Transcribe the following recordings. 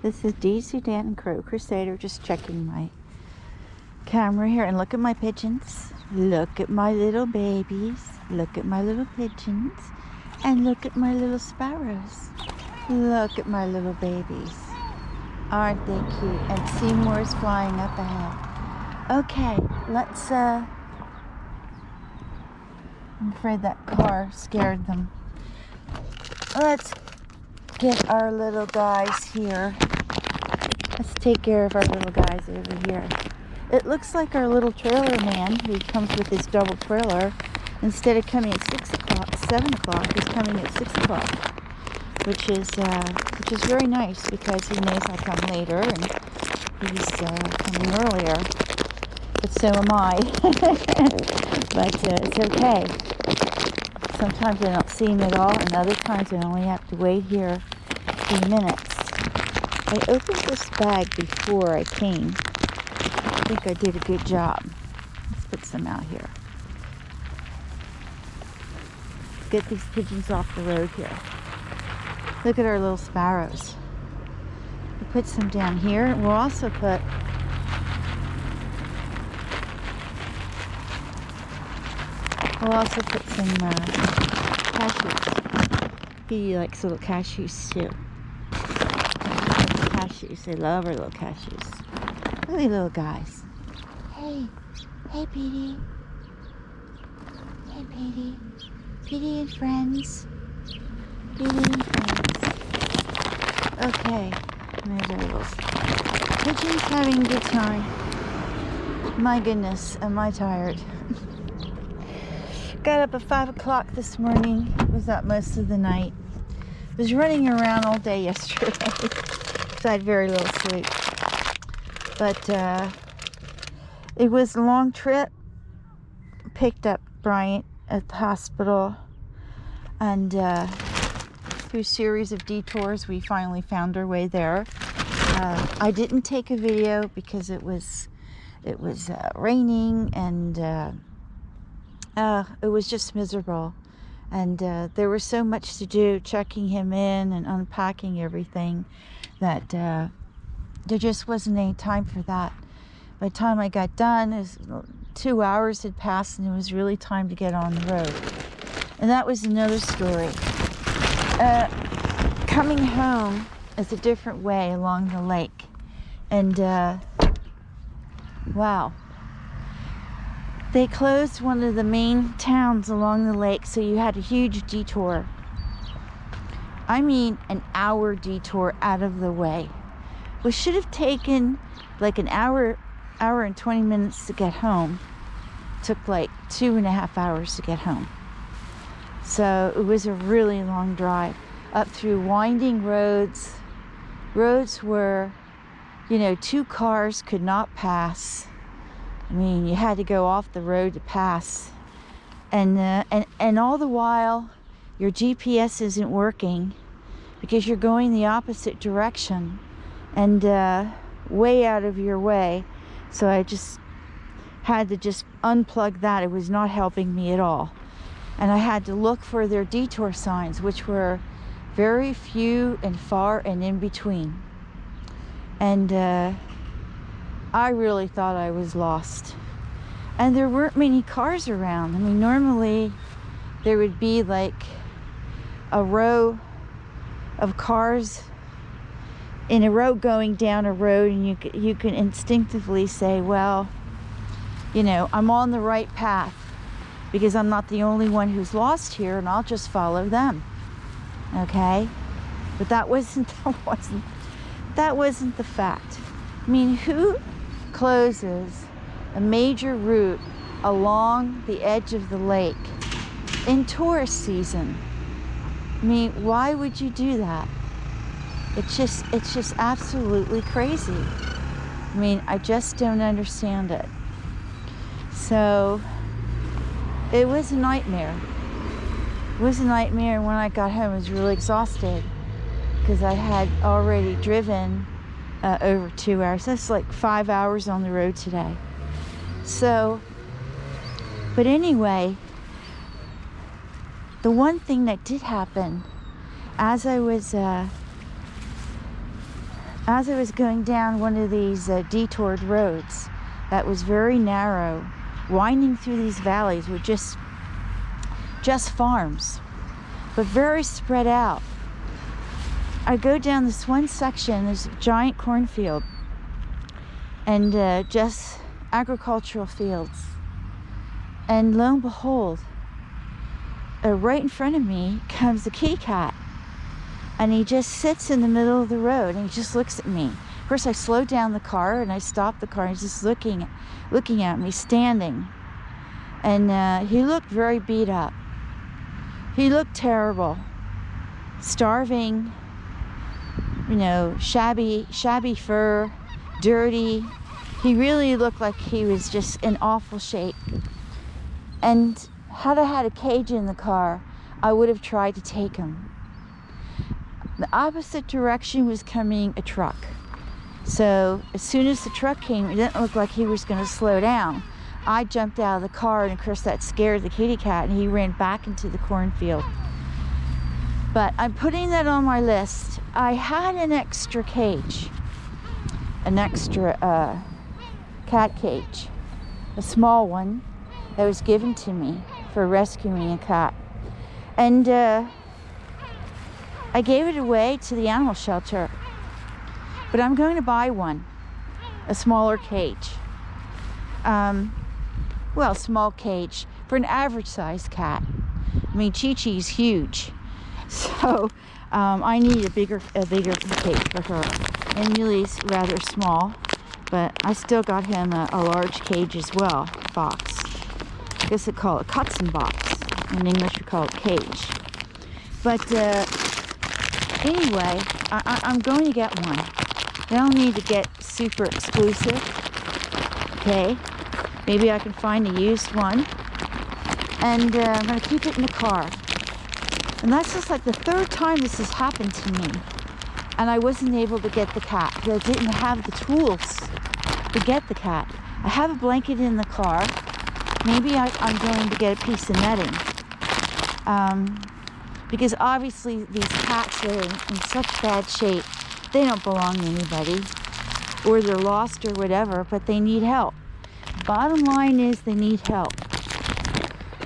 This is DC Danton Crow Crusader, just checking my camera here. And look at my pigeons. Look at my little babies. Look at my little pigeons. And look at my little sparrows. Look at my little babies. Aren't they cute? And Seymour's flying up ahead. Okay, let's, I'm afraid that car scared them. Let's get our little guys here. Let's take care of our little guys over here. It looks like our little trailer man, who comes with his double trailer, instead of coming at 6 o'clock, 7 o'clock, he's coming at 6 o'clock, which is very nice because he knows I'll come later and he's coming earlier. But so am I. But it's okay. Sometimes I don't see him at all, and other times I only have to wait here a few minutes. I opened this bag before I came. I think I did a good job. Let's put some out here. Get these pigeons off the road here. Look at our little sparrows. We'll put some down here. We'll also put some cashews. He likes little cashews too. Cashews. They love our little cashews. Look at these little guys. Hey Petey. Hey Petey. Petey and friends. Petey and friends. Okay. There's our little pigeons having a good time. My goodness, am I tired. Got up at 5 o'clock this morning. Was up most of the night. Was running around all day yesterday. So I had very little sleep. But it was a long trip. Picked up Bryant at the hospital. And through a series of detours, we finally found our way there. I didn't take a video because it was raining and it was just miserable. And there was so much to do, checking him in and unpacking everything, that there just wasn't any time for that. By the time I got done, 2 hours had passed and it was really time to get on the road. And that was another story. Coming home is a different way along the lake. And wow. They closed one of the main towns along the lake, so you had a huge detour. I mean, an hour detour out of the way, which should have taken like an hour and 20 minutes to get home. Took like 2.5 hours to get home. So it was a really long drive up through winding roads where, you know, 2 cars could not pass. I mean, you had to go off the road to pass. And all the while, your GPS isn't working because you're going the opposite direction and way out of your way. So I just had to unplug that. It was not helping me at all. And I had to look for their detour signs, which were very few and far and in between. And I really thought I was lost. And there weren't many cars around. I mean, normally there would be like a row of cars in a row going down a road, and you can instinctively say, well, you know, I'm on the right path because I'm not the only one who's lost here, and I'll just follow them. Okay? But that wasn't the fact. I mean, who closes a major route along the edge of the lake in tourist season? I mean, why would you do that? It's just absolutely crazy. I mean, I just don't understand it. So it was a nightmare. It was a nightmare, and when I got home I was really exhausted because I had already driven over 2 hours. That's like 5 hours on the road today. So, but anyway, the one thing that did happen as I was as I was going down one of these detoured roads that was very narrow, winding through these valleys with just farms, but very spread out. I go down this one section, there's a giant cornfield and just agricultural fields. And lo and behold, right in front of me comes a kitty cat. And he just sits in the middle of the road and he just looks at me. Of course, I slowed down the car and I stopped the car and he's just looking at me, standing. And he looked very beat up. He looked terrible. Starving, you know, shabby fur, dirty. He really looked like he was just in awful shape. And had I had a cage in the car, I would have tried to take him. The opposite direction was coming a truck. So as soon as the truck came, it didn't look like he was going to slow down. I jumped out of the car, and of course that scared the kitty cat, and he ran back into the cornfield. But I'm putting that on my list. I had an extra cage, an extra cat cage, a small one that was given to me for rescuing a cat. And I gave it away to the animal shelter, but I'm going to buy one, a smaller cage. Well, small cage for an average sized cat. I mean, Chi-Chi's huge, so I need a bigger cage for her. And Miele's rather small, but I still got him a large cage as well, box. I guess they call it Katzenbox. In English, we call it cage. But anyway, I'm going to get one. I don't need to get super exclusive. Okay, maybe I can find a used one. And I'm going to keep it in the car. And that's just like the third time this has happened to me. And I wasn't able to get the cat. I didn't have the tools to get the cat. I have a blanket in the car. Maybe I'm going to get a piece of netting. Because obviously these cats are in such bad shape, they don't belong to anybody, or they're lost or whatever, but they need help. Bottom line is they need help.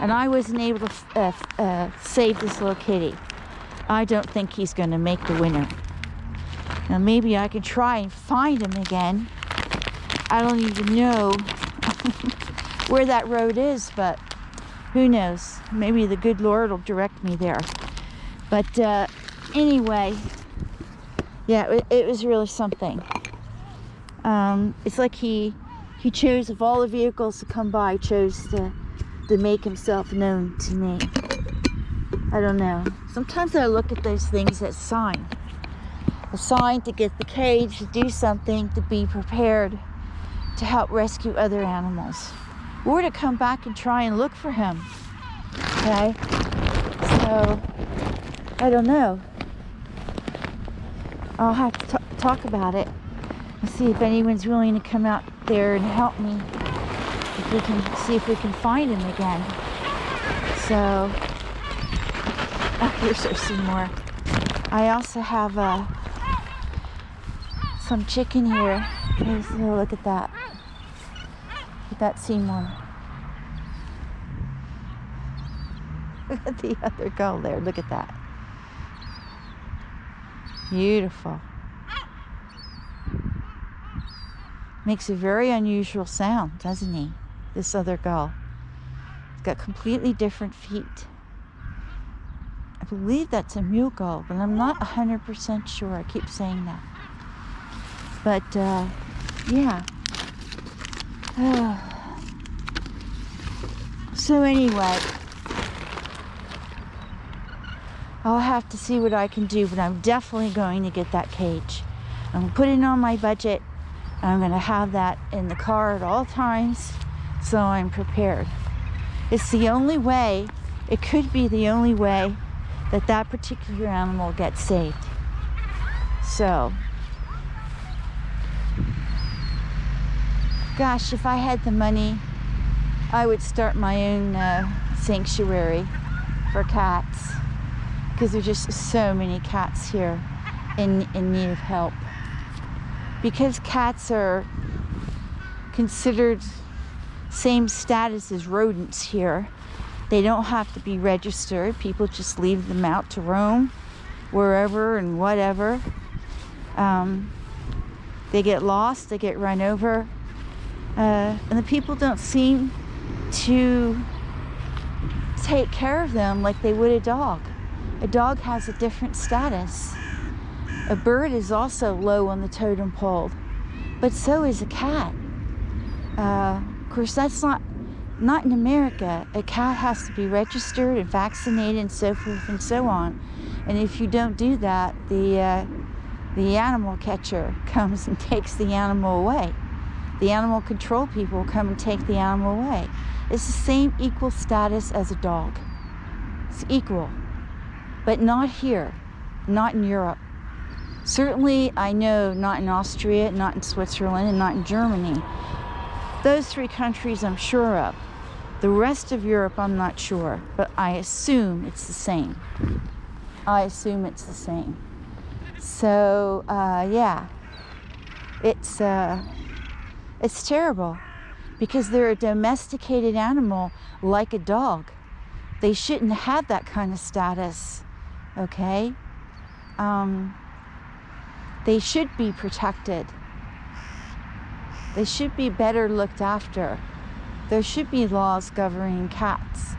And I wasn't able to save this little kitty. I don't think he's going to make the winter. Now maybe I can try and find him again. I don't even know where that road is, but who knows? Maybe the good Lord will direct me there. But anyway, yeah, it was really something. It's like he chose, of all the vehicles to come by, chose to make himself known to me. I don't know. Sometimes I look at those things as a sign to get the cage, to do something, to be prepared to help rescue other animals, or to come back and try and look for him. Okay? So, I don't know. I'll have to talk about it and see if anyone's willing to come out there and help me. If we can see if we can find him again. So, oh, here's some more. I also have some chicken here. Look at that. Look at that Seymour. Look at the other gull there. Look at that. Beautiful. Makes a very unusual sound, doesn't he? This other gull. It's got completely different feet. I believe that's a mule gull, but I'm not 100% sure. I keep saying that. But, yeah. So anyway, I'll have to see what I can do, but I'm definitely going to get that cage. I'm going to put it on my budget. I'm going to have that in the car at all times, so I'm prepared. It's the only way, it could be the only way that that particular animal gets saved. So, gosh, if I had the money, I would start my own sanctuary for cats, because there's just so many cats here in need of help. because cats are considered same status as rodents here, they don't have to be registered. People just leave them out to roam wherever and whatever. They get lost, they get run over, and the people don't seem to take care of them like they would a dog. A dog has a different status. A bird is also low on the totem pole, but so is a cat. Of course, that's not in America. A cat has to be registered and vaccinated and so forth and so on. And if you don't do that, the animal catcher comes and takes the animal away. The animal control people come and take the animal away. It's the same equal status as a dog. It's equal. But not here, not in Europe. Certainly, I know not in Austria, not in Switzerland, and not in Germany. Those 3 countries I'm sure of. The rest of Europe I'm not sure, but I assume it's the same. I assume it's the same. So, yeah, it's terrible because they're a domesticated animal like a dog. They shouldn't have that kind of status, okay? They should be protected. They should be better looked after. There should be laws governing cats,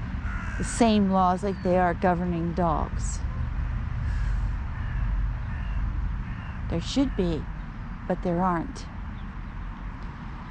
the same laws like they are governing dogs. There should be, but there aren't.